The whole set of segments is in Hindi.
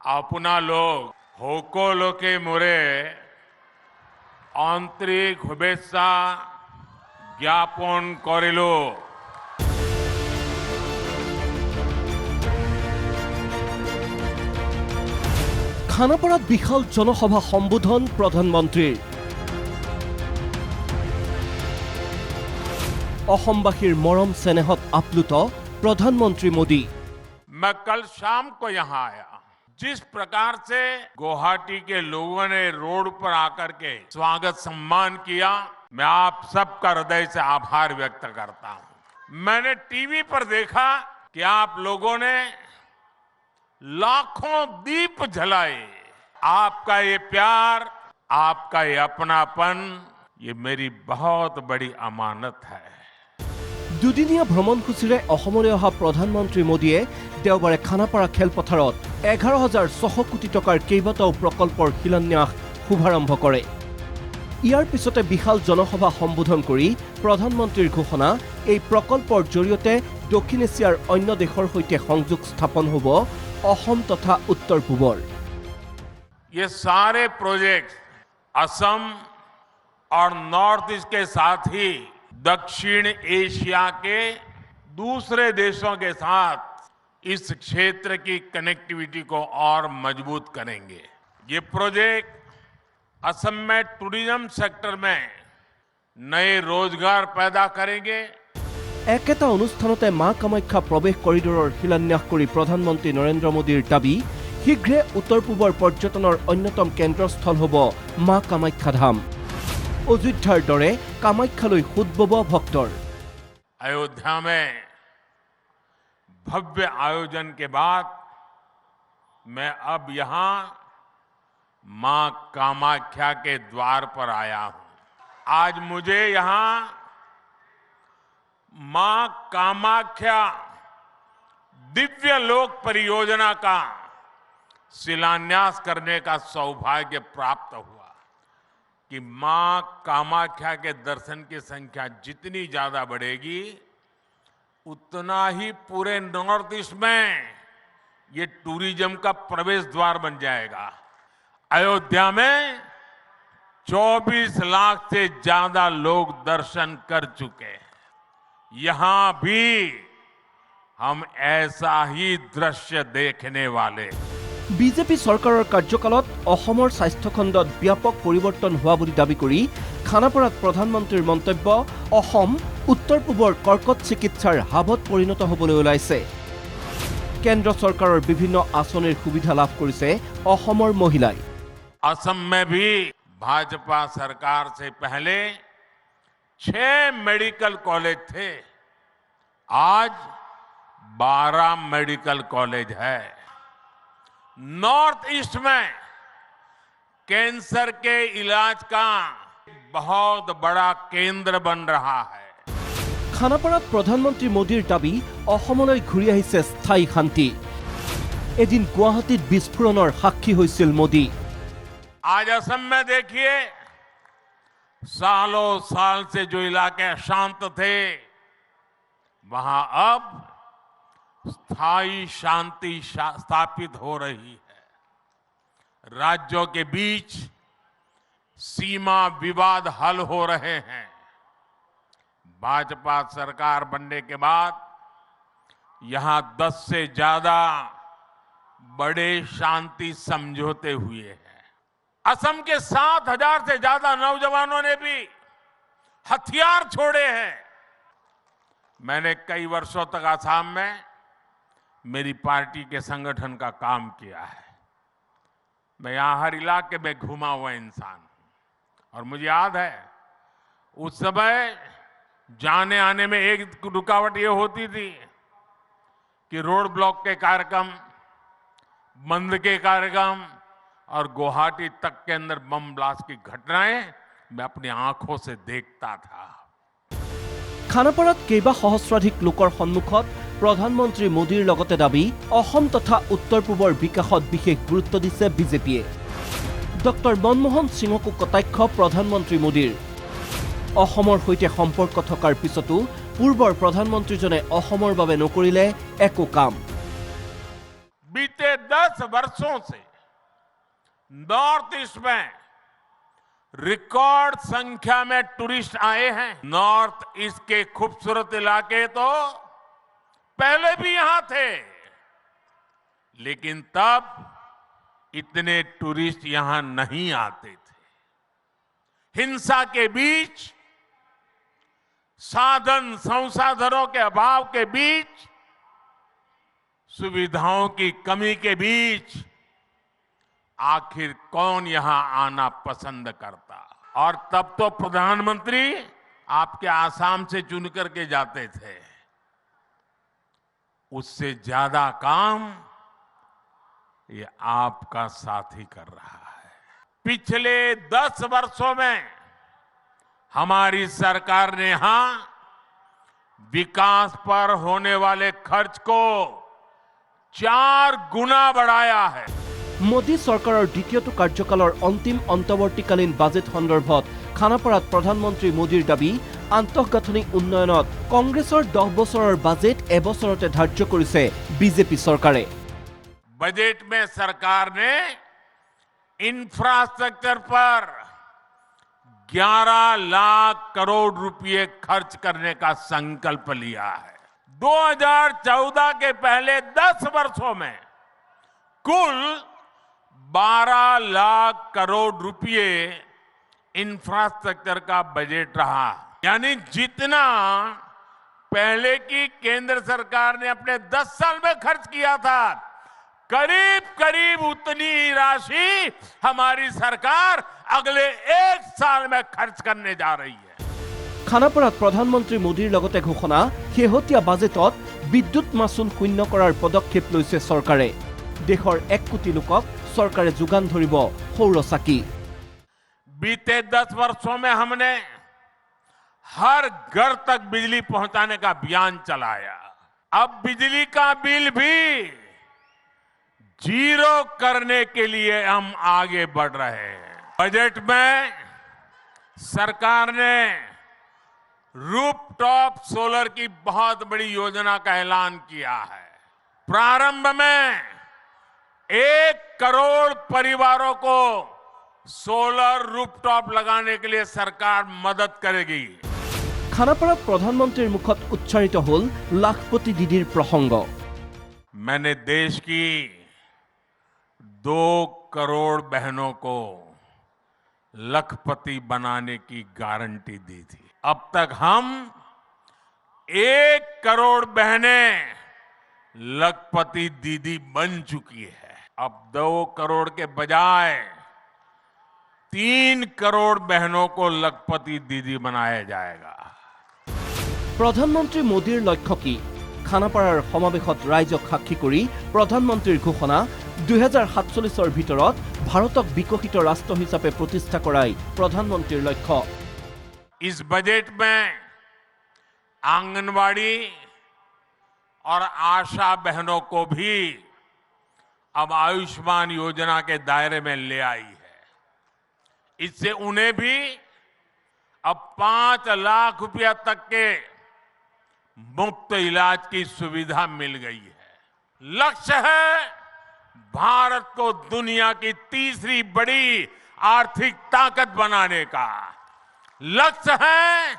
আপোনালোক সকলোকে মোৰে আন্তৰিক শুভেচ্ছা জ্ঞাপন কৰিলোঁ। খানাপাৰাত বিশাল জনসভা সম্বোধন প্ৰধানমন্ত্ৰীৰ। অসমবাসীৰ মৰম চেনেহত আপ্লুত प्रधानमंत्री मोदी। मैं कल शाम को यहाँ आया। जिस प्रकार से गुवाहाटी के लोगों ने रोड पर आकर के स्वागत सम्मान किया, मैं आप सबका हृदय से आभार व्यक्त करता हूं। मैंने टीवी पर देखा कि आप लोगों ने लाखों दीप जलाए। आपका ये प्यार, आपका ये अपनापन, ये मेरी बहुत बड़ी अमानत है। দুদিনীয়া ভ্ৰমণসূচীৰে অসমলৈ অহা প্ৰধানমন্ত্ৰী মোদীয়ে দেওবাৰে খানাপাৰা খেলপথাৰত 11,600 কোটি টকাৰ কেইবাটাও প্ৰকল্পৰ শিলান্যাস শুভাৰম্ভ কৰে। ইয়াৰ পিছতে বিশাল জনসভা সম্বোধন কৰি প্ৰধানমন্ত্ৰীৰ ঘোষণা, এই প্ৰকল্পৰ জৰিয়তে দক্ষিণ এছিয়াৰ অন্য দেশৰ সৈতে সংযোগ স্থাপন হ'ব অসম তথা উত্তৰ পূবৰ। ये सारे प्रोजेक्ट असम और नॉर्थ ईस्ट के साथ ही दक्षिण एशिया के दूसरे देशों के साथ इस क्षेत्र की कनेक्टिविटी को और मजबूत करेंगे। ये प्रोजेक्ट असम में टूरिज्म सेक्टर में नए रोजगार पैदा करेंगे। एकेटा अनुष्ठानते मां कामाख्या प्रवेश करिडोर शिलान्यास करी प्रधानमंत्री नरेंद्र मोदीर दाबी, शीघ्रे उत्तर पूबर पर्यटনৰ अन्यतम केन्द्रस्थल হ'ব मां कामाख्या धाम। अयोध्यार दरे कामाख्याলৈ खुद बब भक्तर। अयोध्या में भव्य आयोजन के बाद मैं अब यहां मां कामाख्या के द्वार पर आया हूं। आज मुझे यहां मां कामाख्या दिव्य लोक परियोजना का शिलान्यास करने का सौभाग्य प्राप्त हुआ कि मां कामाख्या के दर्शन की संख्या जितनी ज्यादा बढ़ेगी, उतना ही पूरे नॉर्थ ईस्ट में ये टूरिज्म का प्रवेश द्वार बन जाएगा। अयोध्या में 24 लाख से ज्यादा लोग दर्शन कर चुके हैं। यहां भी हम ऐसा ही दृश्य देखने वाले। বিজেপি চৰকাৰৰ কাৰ্যকালত অসমৰ স্বাস্থ্য খণ্ডত ব্যাপক পৰিৱৰ্তন হোৱা বুলি দাবী কৰি খানাপাৰাত প্ৰধানমন্ত্ৰীৰ মন্তব্য, অসম উত্তৰ পূবৰ কৰ্কট চিকিৎসাৰ হাবত পৰিণত হ'বলৈ ওলাইছে। কেন্দ্ৰ চৰকাৰৰ বিভিন্ন আঁচনিৰ সুবিধা লাভ কৰিছে অসমৰ মহিলাই। असम में भी भाजपा सरकार से पहले 6 मेडिकल कॉलेज थे, आज 12 मेडिकल कॉलेज है। नॉर्थ ईस्ट में कैंसर के इलाज का बहुत बड़ा केंद्र बन रहा है। খানাপাৰাত প্ৰধানমন্ত্ৰী মোদীৰ দাবী, অসমলৈ ঘূৰি আহিছে স্থায়ী শান্তি। এদিন গুৱাহাটীত বিস্ফোৰণৰ সাক্ষী হৈছিল মোদী। आज असम में देखिए, सालों साल से जो इलाके शांत थे, वहां अब स्थायी शांति स्थापित हो रही है। राज्यों के बीच सीमा विवाद हल हो रहे हैं। भाजपा सरकार बनने के बाद यहां 10 से ज्यादा बड़े शांति समझौते हुए हैं। असम के 7,000 से ज्यादा नौजवानों ने भी हथियार छोड़े हैं। मैंने कई वर्षों तक असम में मेरी पार्टी के संगठन का काम किया है। मैं यहां हर इलाके में घुमा हुआ इंसान हूं और मुझे याद है, उस समय जाने आने में एक रुकावट ये होती थी कि रोड ब्लॉक के कार्यक्रम, बंद के कार्यक्रम और गुवाहाटी तक के अंदर बम ब्लास्ट की घटनाएं मैं अपनी आंखों से देखता था। খানাপাৰাত কেইবা সহস্ৰাধিক লোকৰ সন্মুখত প্ৰধানমন্ত্ৰী মোদীৰ লগতে দাবী, অসম তথা উত্তৰ পূবৰ বিকাশত বিশেষ গুৰুত্ব দিছে বিজেপিয়ে। ডক্টৰ মনমোহন সিঙকো কটাক্ষ প্ৰধানমন্ত্ৰী মোদীৰ। অসমৰ সৈতে সম্পৰ্ক থকাৰ পিছতো পূৰ্বৰ প্ৰধানমন্ত্ৰীজনে অসমৰ বাবে নকৰিলে একো কাম। बीते 10 वर्षों से नॉर्थ ईस्ट में रिकॉर्ड संख्या में टूरिस्ट आए हैं। नॉर्थ ईस्ट के खूबसूरत इलाके तो पहले भी यहां थे, लेकिन तब इतने टूरिस्ट यहां नहीं आते थे। हिंसा के बीच, साधन संसाधनों के अभाव के बीच, सुविधाओं की कमी के बीच आखिर कौन यहां आना पसंद करता। और तब तो प्रधानमंत्री आपके आसाम से चुन करके जाते थे। उससे ज्यादा काम ये आपका साथी कर रहा है। पिछले 10 वर्षों में हमारी सरकार ने यहां विकास पर होने वाले खर्च को 4 गुना बढ़ाया है। মোদী চৰকাৰৰ দ্বিতীয়টো কাৰ্যকালৰ অন্তিম অন্তৱৰ্তীকালীন বাজেট সন্দৰ্ভত খানাপাৰাত প্ৰধানমন্ত্ৰী মোদীৰ দাবী, আন্তঃগাঁথনি উন্নয়নত কংগ্ৰেছৰ 10 বছৰৰ বাজেট এবছৰতে ধাৰ্য কৰিছে বিজেপি চৰকাৰে। बजट में सरकार ने इंफ्रास्ट्रक्चर पर 11 लाख करोड़ रुपए खर्च करने का संकल्प लिया है। 2014 के पहले 10 वर्षों में कुल 12 लाख करोड़ रुपए इंफ्रास्ट्रक्चर का बजट रहा। यानी जितना पहले की केंद्र सरकार ने अपने 10 साल में खर्च किया था, करीब करीब उतनी ही राशि हमारी सरकार अगले 1 साल में खर्च करने जा रही है। খানাপাৰাত প্ৰধানমন্ত্ৰী মোদীৰ লগতে ঘোষণা, শেহতীয়া বাজেটত বিদ্যুৎ মাচুল শূন্য কৰাৰ পদক্ষেপ লৈছে চৰকাৰে। দেশৰ 1 কোটি লোকক চৰকাৰে যোগান ধৰিব সৌৰ চাকি। बीते 10 वर्षों में हमने हर घर तक बिजली पहुंचाने का अभियान चलाया। अब बिजली का बिल भी 0 करने के लिए हम आगे बढ़ रहे हैं। बजट में सरकार ने रूफटॉप सोलर की बहुत बड़ी योजना का ऐलान किया है। प्रारंभ में 1 करोड़ परिवारों को सोलर रूफटॉप लगाने के लिए सरकार मदद करेगी। খানাপাৰাত প্ৰধানমন্ত্ৰীৰ মুখত উচ্চাৰিত হ'ল লাখপতি দিদিৰ প্ৰসংগ। मैंने देश की 2 करोड़ बहनों को लखपति बनाने की गारंटी दी थी। अब तक हम 1 करोड़ बहनें लखपति दीदी बन चुकी है। अब 2 करोड़ के बजाय 3 करोड़ बहनों को लखपति दीदी बनाया जाएगा। প্ৰধানমন্ত্ৰী মোদীৰ লক্ষ্য কি? খানাপাৰাৰ সমাৱেশত ৰাইজক সাক্ষী কৰি প্ৰধানমন্ত্ৰীৰ ঘোষণা, 2047ৰ ভিতৰত ভাৰতক বিকশিত ৰাষ্ট্ৰ হিচাপে প্ৰতিষ্ঠা কৰাই প্ৰধানমন্ত্ৰীৰ লক্ষ্য। इस बजट में आंगनवाड़ी और आशा बहनों को भी अब आयुष्मान योजना के दायरे में ले आई है। इससे उन्हें भी अब 5 लाख रुपया तक के मुफ्त इलाज की सुविधा मिल गई है। लक्ष्य है भारत को दुनिया की तीसरी बड़ी आर्थिक ताकत बनाने का। लक्ष्य है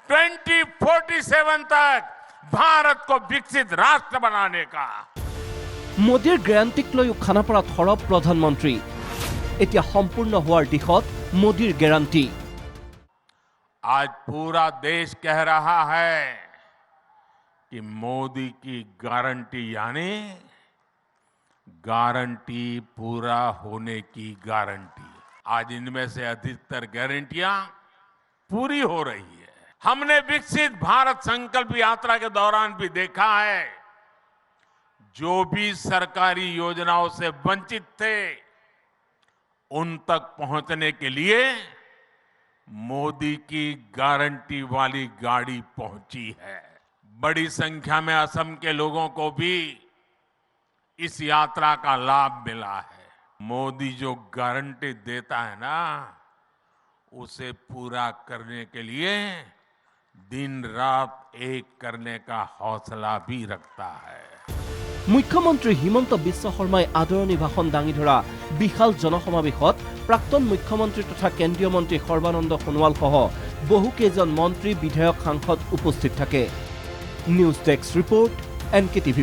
2047 तक भारत को विकसित राष्ट्र बनाने का। মোদীৰ গ্যাৰাণ্টিক লৈও খানাপাৰাত সৰব প্ৰধানমন্ত্ৰী। এতিয়া সম্পূৰ্ণ হোৱাৰ দিশত মোদীৰ গ্যাৰাণ্টি। आज पूरा देश कह रहा है कि मोदी की गारंटी यानी गारंटी पूरा होने की गारंटी। आज इनमें से अधिकतर गारंटियां पूरी हो रही है। हमने विकसित भारत संकल्प यात्रा के दौरान भी देखा है, जो भी सरकारी योजनाओं से वंचित थे उन तक पहुंचने के लिए मोदी की गारंटी वाली गाड़ी पहुंची है। बड़ी संख्या में असम के लोगों को भी इस यात्रा का लाभ मिला है। मोदी जो गारंटी देता है ना, उसे पूरा करने के लिए दिन रात एक करने का हौसला भी रखता है। মুখ্যমন্ত্ৰী হিমন্ত বিশ্ব শৰ্মাই আদৰণি ভাষণ দাঙি ধৰা বিশাল জনসমাৱেশত প্ৰাক্তন মুখ্যমন্ত্ৰী তথা কেন্দ্ৰীয় মন্ত্ৰী সৰ্বানন্দ সোণোৱাল সহ বহুকেইজন মন্ত্ৰী বিধায়ক সাংসদ উপস্থিত থাকে। News desk report NKTV+।